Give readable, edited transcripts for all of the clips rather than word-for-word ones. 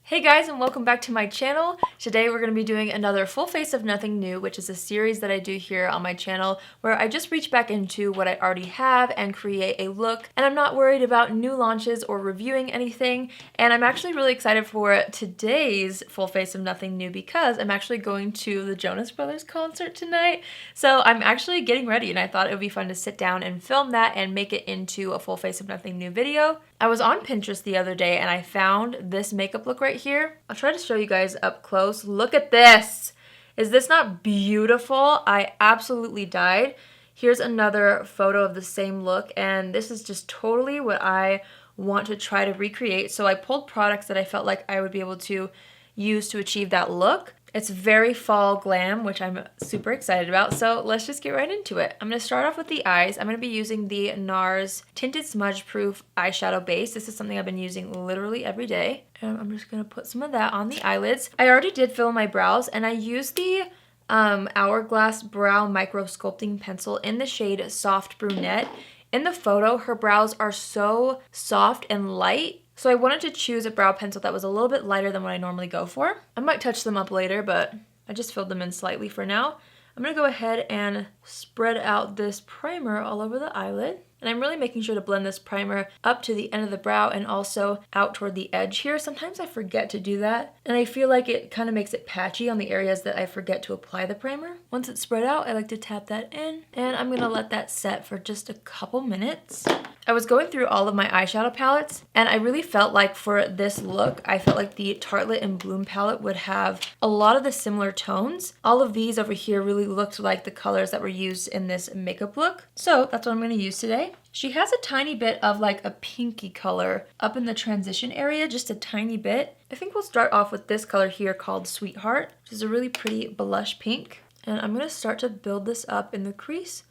Hey guys, and welcome back to my channel. Today we're going to be doing another full face of nothing new, which is a series that I do here on my channel where I just reach back into what I already have and create a look, and I'm not worried about new launches or reviewing anything. And I'm actually really excited for today's full face of nothing new because I'm actually going to the Jonas Brothers concert tonight. So I'm actually getting ready, and I thought it would be fun to sit down and film that and make it into a full face of nothing new video. I was on Pinterest the other day and I found this makeup look right here. I'll try to show you guys up close. Look at this. Is this not beautiful? I absolutely died. Here's another photo of the same look, and this is just totally what I want to try to recreate. So I pulled products that I felt like I would be able to use to achieve that look. It's very fall glam, which I'm super excited about, so let's just get right into it. I'm going to start off with the eyes. I'm going to be using the NARS Tinted Smudge Proof Eyeshadow Base. This is something I've been using literally every day. And I'm just going to put some of that on the eyelids. I already did fill my brows, and I used the Hourglass Brow Micro Sculpting Pencil in the shade Soft Brunette. In the photo, her brows are so soft and light, so I wanted to choose a brow pencil that was a little bit lighter than what I normally go for. I might touch them up later, but I just filled them in slightly for now. I'm going to go ahead and spread out this primer all over the eyelid. And I'm really making sure to blend this primer up to the end of the brow and also out toward the edge here. Sometimes I forget to do that, and I feel like it kind of makes it patchy on the areas that I forget to apply the primer. Once it's spread out, I like to tap that in, and I'm going to let that set for just a couple minutes. I was going through all of my eyeshadow palettes, and I really felt like for this look, I felt like the Tartelette and Bloom palette would have a lot of the similar tones. All of these over here really looked like the colors that were used in this makeup look. So that's what I'm going to use today. She has a tiny bit of like a pinky color up in the transition area, just a tiny bit. I think we'll start off with this color here called Sweetheart, which is a really pretty blush pink. And I'm going to start to build this up in the crease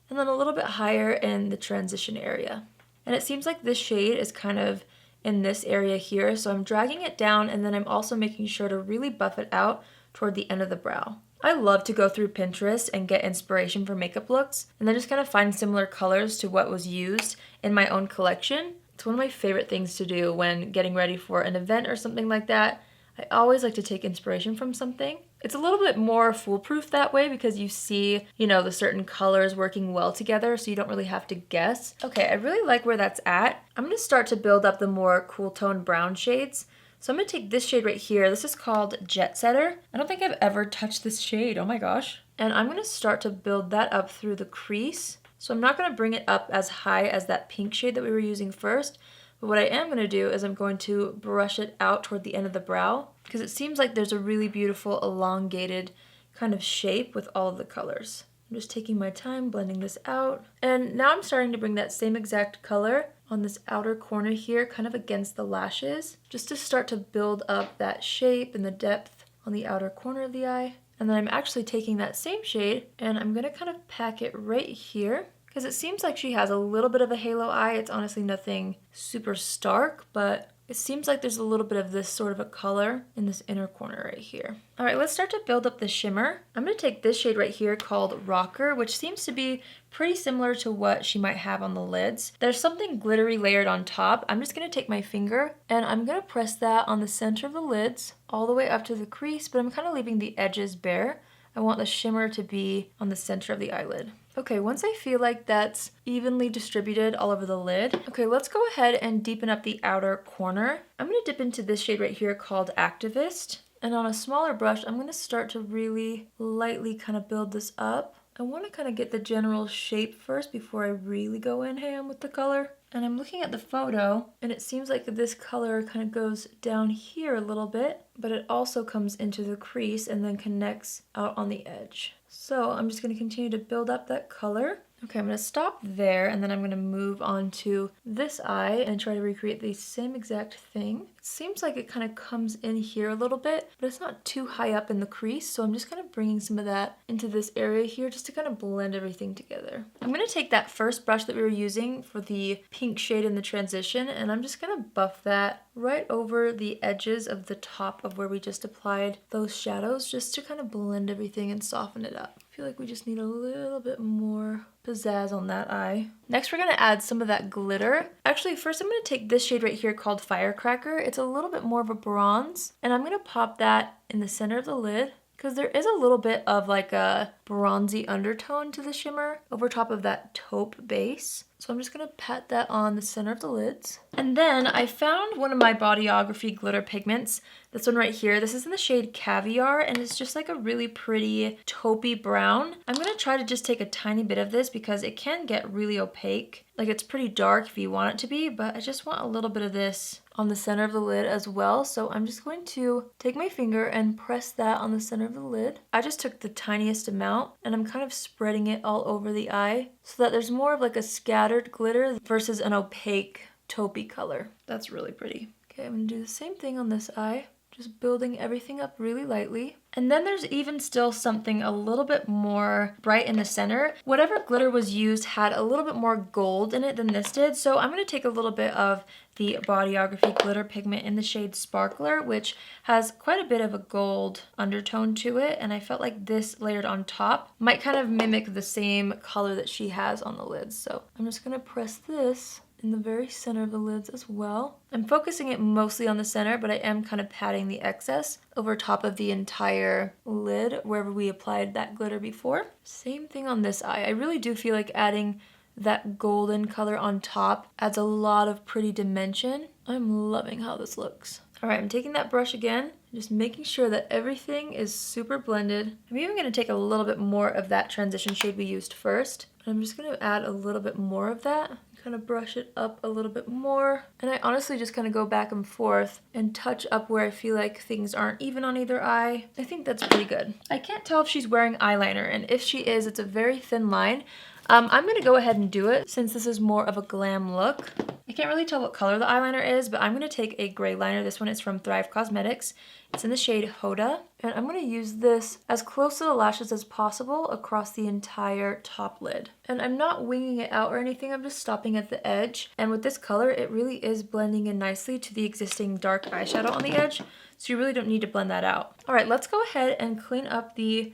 and then a little bit higher in the transition area. And it seems like this shade is kind of in this area here, so I'm dragging it down, and then I'm also making sure to really buff it out toward the end of the brow. I love to go through Pinterest and get inspiration for makeup looks, and then just kind of find similar colors to what was used in my own collection. It's one of my favorite things to do when getting ready for an event or something like that. I always like to take inspiration from something. It's a little bit more foolproof that way because you see, the certain colors working well together, so you don't really have to guess. Okay, I really like where that's at. I'm going to start to build up the more cool tone brown shades. So I'm going to take this shade right here. This is called Jet Setter. I don't think I've ever touched this shade. Oh my gosh. And I'm going to start to build that up through the crease. So I'm not going to bring it up as high as that pink shade that we were using first. But what I am going to do is I'm going to brush it out toward the end of the brow because it seems like there's a really beautiful elongated kind of shape with all of the colors. I'm just taking my time blending this out. And now I'm starting to bring that same exact color on this outer corner here, kind of against the lashes, just to start to build up that shape and the depth on the outer corner of the eye. And then I'm actually taking that same shade and I'm going to kind of pack it right here, because it seems like she has a little bit of a halo eye. It's honestly nothing super stark, but it seems like there's a little bit of this sort of a color in this inner corner right here. All right, let's start to build up the shimmer. I'm going to take this shade right here called Rocker, which seems to be pretty similar to what she might have on the lids. There's something glittery layered on top. I'm just going to take my finger and I'm going to press that on the center of the lids all the way up to the crease, but I'm kind of leaving the edges bare. I want the shimmer to be on the center of the eyelid. Okay, once I feel like that's evenly distributed all over the lid, okay, let's go ahead and deepen up the outer corner. I'm going to dip into this shade right here called Activist. And on a smaller brush, I'm going to start to really lightly kind of build this up. I want to kind of get the general shape first before I really go in ham with the color. And I'm looking at the photo, and it seems like this color kind of goes down here a little bit, but it also comes into the crease and then connects out on the edge. So I'm just going to continue to build up that color. Okay, I'm going to stop there, and then I'm going to move on to this eye and try to recreate the same exact thing. It seems like it kind of comes in here a little bit, but it's not too high up in the crease, so I'm just kind of bringing some of that into this area here just to kind of blend everything together. I'm going to take that first brush that we were using for the pink shade in the transition, and I'm just going to buff that right over the edges of the top of where we just applied those shadows just to kind of blend everything and soften it up. feel like we just need a little bit more pizzazz on that eye. Next, we're gonna add some of that glitter. Actually, first I'm gonna take this shade right here called Firecracker. It's a little bit more of a bronze, and I'm gonna pop that in the center of the lid because there is a little bit of like a bronzy undertone to the shimmer over top of that taupe base. So I'm just gonna pat that on the center of the lids. And then I found one of my Bodyography glitter pigments, this one right here. This is in the shade Caviar, and it's just like a really pretty taupey brown. I'm gonna try to just take a tiny bit of this because it can get really opaque. Like it's pretty dark if you want it to be, but I just want a little bit of this on the center of the lid as well. So I'm just going to take my finger and press that on the center of the lid. I just took the tiniest amount and I'm kind of spreading it all over the eye so that there's more of like a scattered glitter versus an opaque taupey color. That's really pretty. Okay, I'm gonna do the same thing on this eye. Just building everything up really lightly. And then there's even still something a little bit more bright in the center. Whatever glitter was used had a little bit more gold in it than this did. So I'm going to take a little bit of the Bodyography glitter pigment in the shade Sparkler, which has quite a bit of a gold undertone to it. And I felt like this layered on top might kind of mimic the same color that she has on the lids. So I'm just going to press this in the very center of the lids as well. I'm focusing it mostly on the center, but I am kind of patting the excess over top of the entire lid wherever we applied that glitter before. Same thing on this eye. I really do feel like adding that golden color on top adds a lot of pretty dimension. I'm loving how this looks. All right, I'm taking that brush again, just making sure that everything is super blended. I'm even gonna take a little bit more of that transition shade we used first. I'm just gonna add a little bit more of that, kind of brush it up a little bit more. And I honestly just kind of go back and forth and touch up where I feel like things aren't even on either eye. I think that's pretty good. I can't tell if she's wearing eyeliner, and if she is, it's a very thin line. I'm gonna go ahead and do it since this is more of a glam look. I can't really tell what color the eyeliner is, but I'm gonna take a gray liner. This one is from Thrive Cosmetics. It's in the shade Hoda, and I'm gonna use this as close to the lashes as possible across the entire top lid. And I'm not winging it out or anything, I'm just stopping at the edge. And with this color, it really is blending in nicely to the existing dark eyeshadow on the edge, so you really don't need to blend that out. All right, let's go ahead and clean up the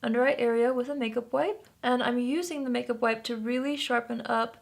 under eye area with a makeup wipe. And I'm using the makeup wipe to really sharpen up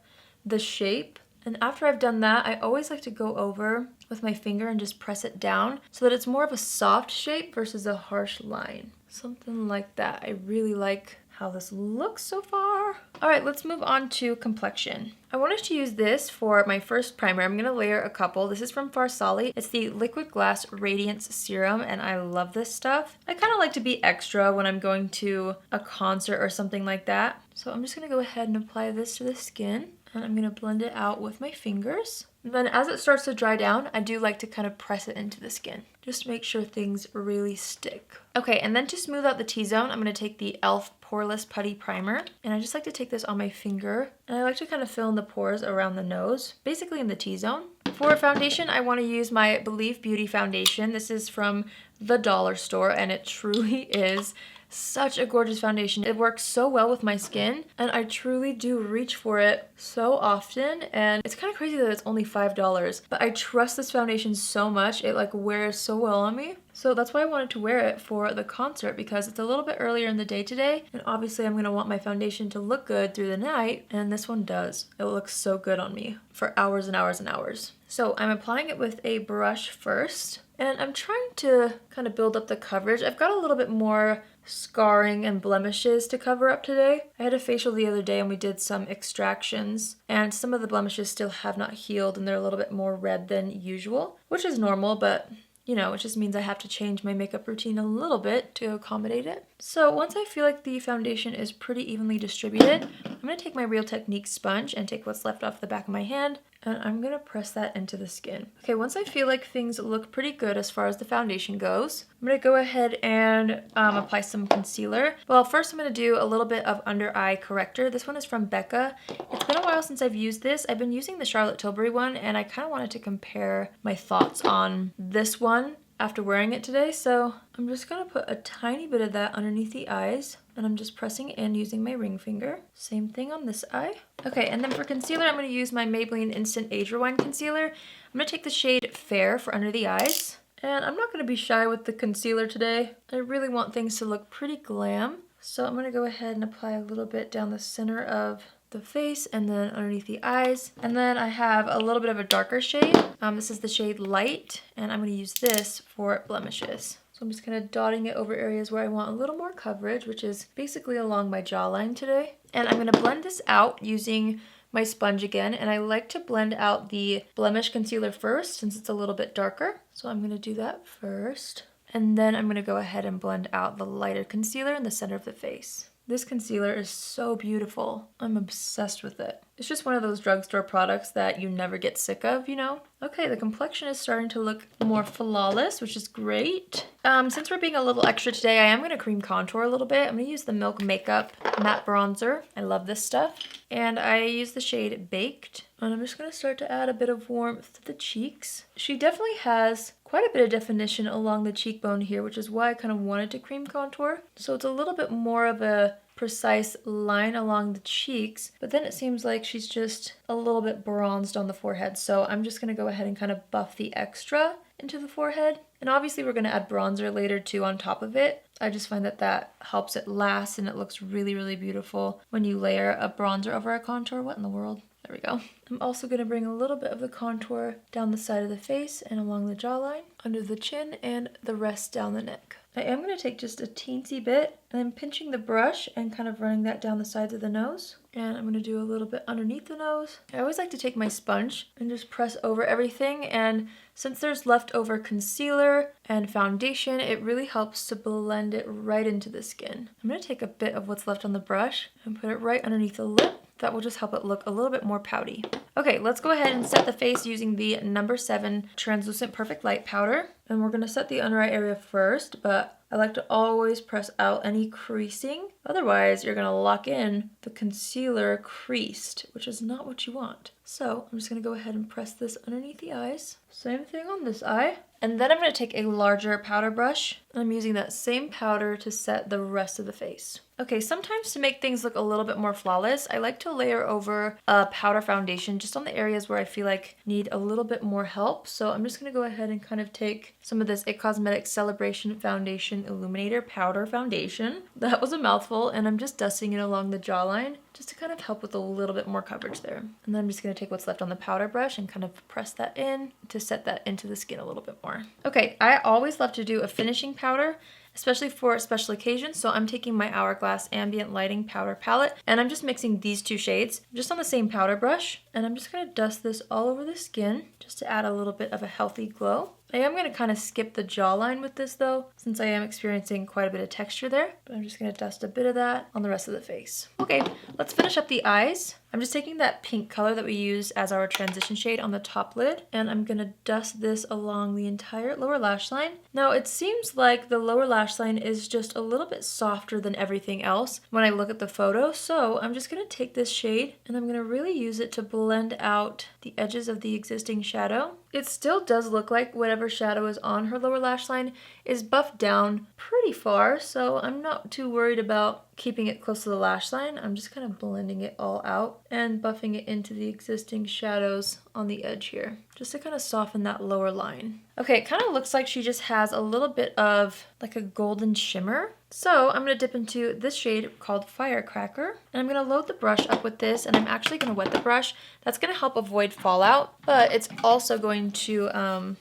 the shape. And after I've done that, I always like to go over with my finger and just press it down so that it's more of a soft shape versus a harsh line. Something like that. I really like how this looks so far. All right, let's move on to complexion. I wanted to use this for my first primer. I'm gonna layer a couple. This is from Farsali. It's the Liquid Glass Radiance Serum, and I love this stuff. I kind of like to be extra when I'm going to a concert or something like that. So I'm just gonna go ahead and apply this to the skin, and I'm gonna blend it out with my fingers. And then as it starts to dry down, I do like to kind of press it into the skin, just to make sure things really stick. Okay, and then to smooth out the T-zone, I'm gonna take the e.l.f. Poreless Putty Primer, and I just like to take this on my finger, and I like to kind of fill in the pores around the nose, basically in the T-zone. For foundation, I want to use my Believe Beauty foundation. This is from the dollar store, and it truly is such a gorgeous foundation. It works so well with my skin, and I truly do reach for it so often, and it's kind of crazy that it's only $5, but I trust this foundation so much. It like wears so well on me. So that's why I wanted to wear it for the concert, because it's a little bit earlier in the day today, and obviously I'm gonna want my foundation to look good through the night, and this one does. It looks so good on me for hours and hours and hours. So I'm applying it with a brush first, and I'm trying to kind of build up the coverage. I've got a little bit more scarring and blemishes to cover up today. I had a facial the other day and we did some extractions, and some of the blemishes still have not healed and they're a little bit more red than usual, which is normal, but you know, it just means I have to change my makeup routine a little bit to accommodate it. So once I feel like the foundation is pretty evenly distributed, I'm going to take my Real Technique sponge and take what's left off the back of my hand, and I'm going to press that into the skin. Okay, once I feel like things look pretty good as far as the foundation goes, I'm going to go ahead and apply some concealer. Well, first I'm going to do a little bit of under eye corrector. This one is from Becca. It's been a while since I've used this. I've been using the Charlotte Tilbury one, and I kind of wanted to compare my thoughts on this one after wearing it today. So I'm just going to put a tiny bit of that underneath the eyes, and I'm just pressing in using my ring finger. Same thing on this eye. Okay, and then for concealer, I'm going to use my Maybelline Instant Age Rewind Concealer. I'm going to take the shade Fair for under the eyes. And I'm not going to be shy with the concealer today. I really want things to look pretty glam. So I'm gonna go ahead and apply a little bit down the center of the face and then underneath the eyes. And then I have a little bit of a darker shade. This is the shade Light, and I'm gonna use this for blemishes. So I'm just kind of dotting it over areas where I want a little more coverage, which is basically along my jawline today. And I'm gonna blend this out using my sponge again, and I like to blend out the blemish concealer first since it's a little bit darker. So I'm gonna do that first. And then I'm gonna go ahead and blend out the lighter concealer in the center of the face. This concealer is so beautiful. I'm obsessed with it. It's just one of those drugstore products that you never get sick of, you know? Okay, the complexion is starting to look more flawless, which is great. Since we're being a little extra today, I am gonna cream contour a little bit. I'm gonna use the Milk Makeup Matte Bronzer. I love this stuff. And I use the shade Baked. And I'm just gonna start to add a bit of warmth to the cheeks. She definitely has quite a bit of definition along the cheekbone here, which is why I kind of wanted to cream contour. So it's a little bit more of a precise line along the cheeks, but then it seems like she's just a little bit bronzed on the forehead. So I'm just gonna go ahead and kind of buff the extra into the forehead. And obviously we're gonna add bronzer later too on top of it. I just find that that helps it last, and it looks really, really beautiful when you layer a bronzer over a contour. What in the world? There we go. I'm also going to bring a little bit of the contour down the side of the face and along the jawline, under the chin, and the rest down the neck. I am going to take just a teensy bit, and I'm pinching the brush and kind of running that down the sides of the nose. And I'm going to do a little bit underneath the nose. I always like to take my sponge and just press over everything, and since there's leftover concealer and foundation, it really helps to blend it right into the skin. I'm going to take a bit of what's left on the brush and put it right underneath the lip. That will just help it look a little bit more pouty. Okay, let's go ahead and set the face using the No. 7 Translucent Perfect Light Powder. And we're gonna set the under eye area first, but I like to always press out any creasing. Otherwise, you're gonna lock in the concealer creased, which is not what you want. So I'm just gonna go ahead and press this underneath the eyes. Same thing on this eye. And then I'm gonna take a larger powder brush, and I'm using that same powder to set the rest of the face. Okay, sometimes to make things look a little bit more flawless, I like to layer over a powder foundation just on the areas where I feel like need a little bit more help. So I'm just gonna go ahead and kind of take some of this IT Cosmetics Celebration Foundation Illuminator Powder Foundation. That was a mouthful, and I'm just dusting it along the jawline just to kind of help with a little bit more coverage there. And then I'm just gonna take what's left on the powder brush and kind of press that in to set that into the skin a little bit more. Okay, I always love to do a finishing powder, especially for special occasions. So I'm taking my Hourglass Ambient Lighting Powder Palette, and I'm just mixing these two shades just on the same powder brush. And I'm just gonna dust this all over the skin just to add a little bit of a healthy glow. I am gonna kind of skip the jawline with this though, since I am experiencing quite a bit of texture there. But I'm just gonna dust a bit of that on the rest of the face. Okay, let's finish up the eyes. I'm just taking that pink color that we used as our transition shade on the top lid, and I'm gonna dust this along the entire lower lash line. Now it seems like the lower lash line is just a little bit softer than everything else when I look at the photo, so I'm just gonna take this shade and I'm gonna really use it to blend out the edges of the existing shadow. It still does look like whatever shadow is on her lower lash line is buffed down pretty far, so I'm not too worried about keeping it close to the lash line. I'm just kind of blending it all out and buffing it into the existing shadows on the edge here, just to kind of soften that lower line. Okay, it kind of looks like she just has a little bit of like a golden shimmer. So I'm going to dip into this shade called Firecracker, and I'm going to load the brush up with this, and I'm actually going to wet the brush. That's going to help avoid fallout, but it's also going to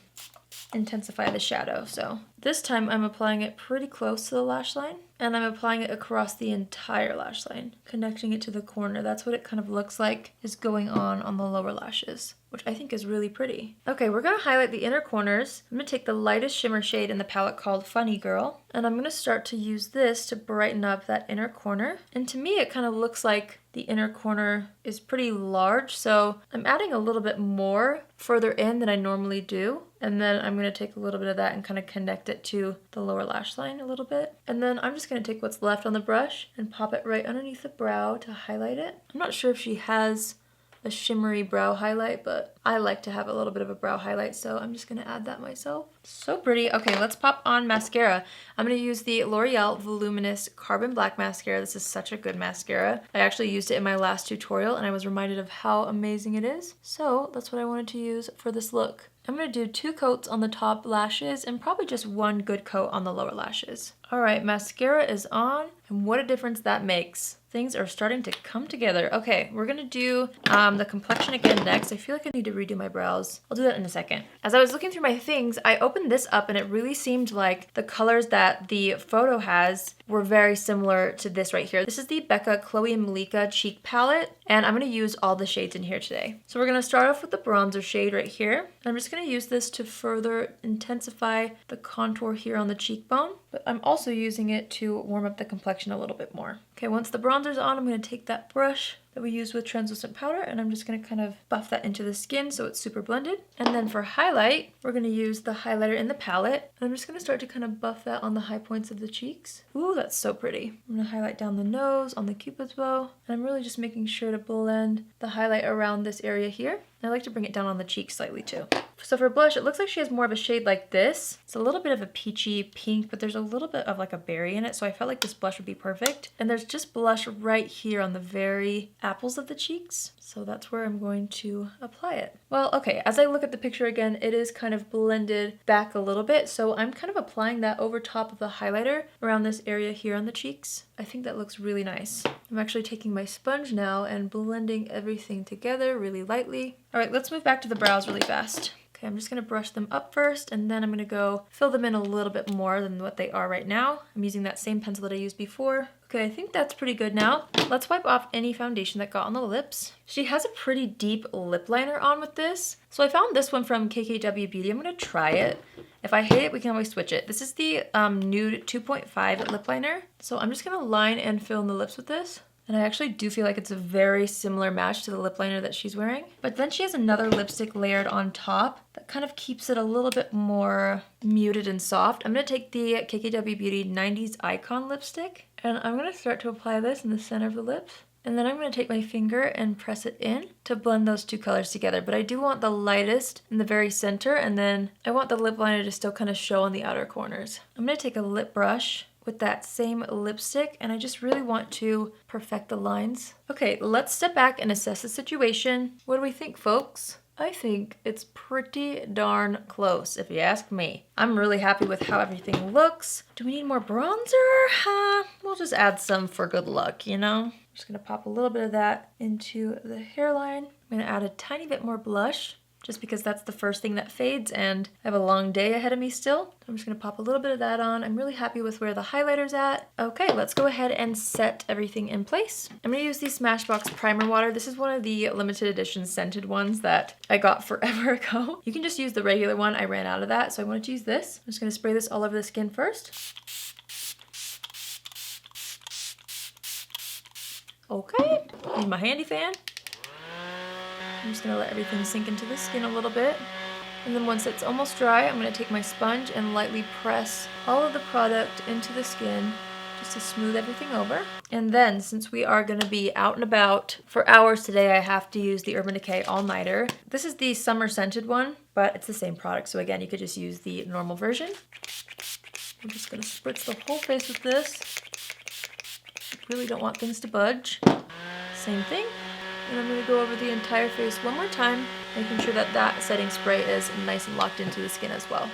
intensify the shadow. So this time I'm applying it pretty close to the lash line, and I'm applying it across the entire lash line, connecting it to the corner. That's what it kind of looks like is going on the lower lashes, which I think is really pretty. Okay, we're gonna highlight the inner corners. I'm gonna take the lightest shimmer shade in the palette called Funny Girl, and I'm gonna start to use this to brighten up that inner corner. And to me, it kind of looks like the inner corner is pretty large, so I'm adding a little bit more further in than I normally do. And then I'm gonna take a little bit of that and kind of connect it to the lower lash line a little bit. And then I'm just gonna take what's left on the brush and pop it right underneath the brow to highlight it. I'm not sure if she has a shimmery brow highlight, but I like to have a little bit of a brow highlight, so I'm just gonna add that myself. So pretty. Okay, let's pop on mascara. I'm gonna use the L'Oreal Voluminous Carbon Black Mascara. This is such a good mascara. I actually used it in my last tutorial, and I was reminded of how amazing it is. So that's what I wanted to use for this look. I'm gonna do 2 coats on the top lashes and probably just 1 good coat on the lower lashes. All right, mascara is on, and what a difference that makes. Things are starting to come together. Okay, we're gonna do the complexion again next. I feel like I need to redo my brows. I'll do that in a second. As I was looking through my things, I opened this up and it really seemed like the colors that the photo has were very similar to this right here. This is the Becca Chloe and Malika cheek palette, and I'm gonna use all the shades in here today. So we're gonna start off with the bronzer shade right here. I'm just gonna use this to further intensify the contour here on the cheekbone, but I'm also using it to warm up the complexion a little bit more. Okay, once the bronzer's on, I'm gonna take that brush that we use with translucent powder and I'm just gonna kind of buff that into the skin so it's super blended. And then for highlight, we're gonna use the highlighter in the palette. And I'm just gonna start to kind of buff that on the high points of the cheeks. Ooh, that's so pretty. I'm gonna highlight down the nose, on the cupid's bow. And I'm really just making sure to blend the highlight around this area here. And I like to bring it down on the cheek slightly too. So for blush, it looks like she has more of a shade like this. It's a little bit of a peachy pink, but there's a little bit of like a berry in it. So I felt like this blush would be perfect. And there's just blush right here on the very apples of the cheeks. So that's where I'm going to apply it. Well, okay, as I look at the picture again, it is kind of blended back a little bit. So I'm kind of applying that over top of the highlighter around this area here on the cheeks. I think that looks really nice. I'm actually taking my sponge now and blending everything together really lightly. All right, let's move back to the brows really fast. Okay, I'm just gonna brush them up first and then I'm gonna go fill them in a little bit more than what they are right now. I'm using that same pencil that I used before. Okay, I think that's pretty good now. Let's wipe off any foundation that got on the lips. She has a pretty deep lip liner on with this. So I found this one from KKW Beauty. I'm gonna try it. If I hate it, we can always switch it. This is the Nude 2.5 lip liner. So I'm just gonna line and fill in the lips with this. And I actually do feel like it's a very similar match to the lip liner that she's wearing. But then she has another lipstick layered on top that kind of keeps it a little bit more muted and soft. I'm gonna take the KKW Beauty 90s Icon lipstick and I'm gonna start to apply this in the center of the lips. And then I'm gonna take my finger and press it in to blend those two colors together. But I do want the lightest in the very center and then I want the lip liner to still kind of show on the outer corners. I'm gonna take a lip brush with that same lipstick and I just really want to perfect the lines. Okay, let's step back and assess the situation. What do we think, folks? I think it's pretty darn close, if you ask me. I'm really happy with how everything looks. Do we need more bronzer? We'll just add some for good luck, you know? I'm just gonna pop a little bit of that into the hairline. I'm gonna add a tiny bit more blush, just because that's the first thing that fades and I have a long day ahead of me still. I'm just gonna pop a little bit of that on. I'm really happy with where the highlighter's at. Okay, let's go ahead and set everything in place. I'm gonna use the Smashbox Primer Water. This is one of the limited edition scented ones that I got forever ago. You can just use the regular one. I ran out of that, so I wanted to use this. I'm just gonna spray this all over the skin first. Okay, use my handy fan. I'm just gonna let everything sink into the skin a little bit. And then once it's almost dry, I'm gonna take my sponge and lightly press all of the product into the skin just to smooth everything over. And then since we are gonna be out and about for hours today, I have to use the Urban Decay All Nighter. This is the summer scented one, but it's the same product. So again, you could just use the normal version. I'm just gonna spritz the whole face with this. Really don't want things to budge. Same thing. And I'm going to go over the entire face one more time, making sure that that setting spray is nice and locked into the skin as well.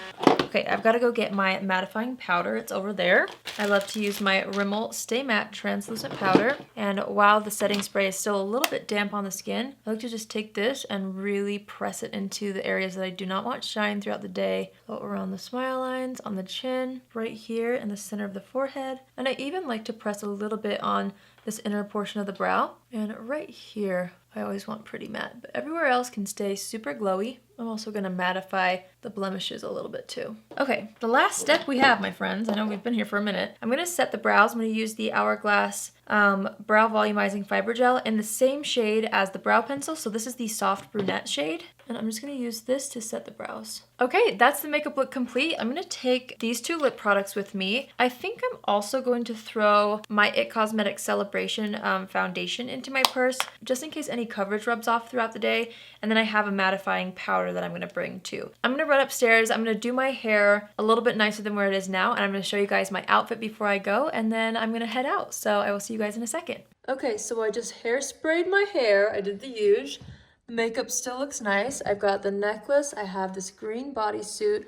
Okay, I've got to go get my mattifying powder. It's over there. I love to use my Rimmel Stay Matte Translucent Powder. And while the setting spray is still a little bit damp on the skin, I like to just take this and really press it into the areas that I do not want shine throughout the day. So around the smile lines, on the chin, right here in the center of the forehead. And I even like to press a little bit on this inner portion of the brow. And right here, I always want pretty matte, but everywhere else can stay super glowy. I'm also gonna mattify the blemishes a little bit too. Okay, the last step we have, my friends, I know we've been here for a minute. I'm gonna set the brows. I'm gonna use the Hourglass Brow Volumizing Fiber Gel in the same shade as the brow pencil. So this is the soft brunette shade. And I'm just gonna use this to set the brows. Okay, that's the makeup look complete. I'm gonna take these two lip products with me. I think I'm also going to throw my IT Cosmetics Celebration foundation into my purse, just in case any coverage rubs off throughout the day. And then I have a mattifying powder that I'm gonna bring too. I'm gonna run upstairs. I'm gonna do my hair a little bit nicer than where it is now. And I'm gonna show you guys my outfit before I go. And then I'm gonna head out. So I will see you guys in a second. Okay, so I just hairsprayed my hair. I did the huge. Makeup still looks nice. I've got the necklace, I have this green bodysuit,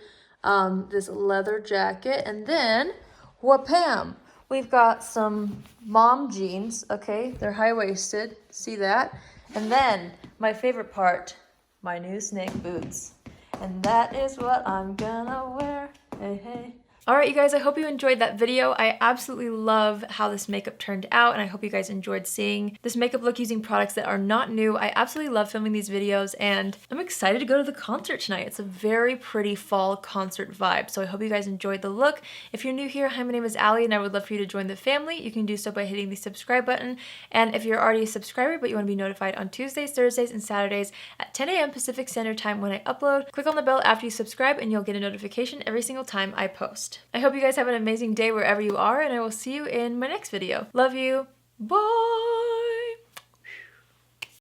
this leather jacket, and then, whapam! We've got some mom jeans, okay? They're high-waisted, see that? And then, my favorite part, my new snake boots. And that is what I'm gonna wear, hey, hey. Alright, you guys, I hope you enjoyed that video. I absolutely love how this makeup turned out, and I hope you guys enjoyed seeing this makeup look using products that are not new. I absolutely love filming these videos, and I'm excited to go to the concert tonight. It's a very pretty fall concert vibe, so I hope you guys enjoyed the look. If you're new here, hi, my name is Allie, and I would love for you to join the family. You can do so by hitting the subscribe button, and if you're already a subscriber but you want to be notified on Tuesdays, Thursdays, and Saturdays at 10 a.m. Pacific Standard Time when I upload, click on the bell after you subscribe, and you'll get a notification every single time I post. I hope you guys have an amazing day wherever you are, and I will see you in my next video. Love you. Bye!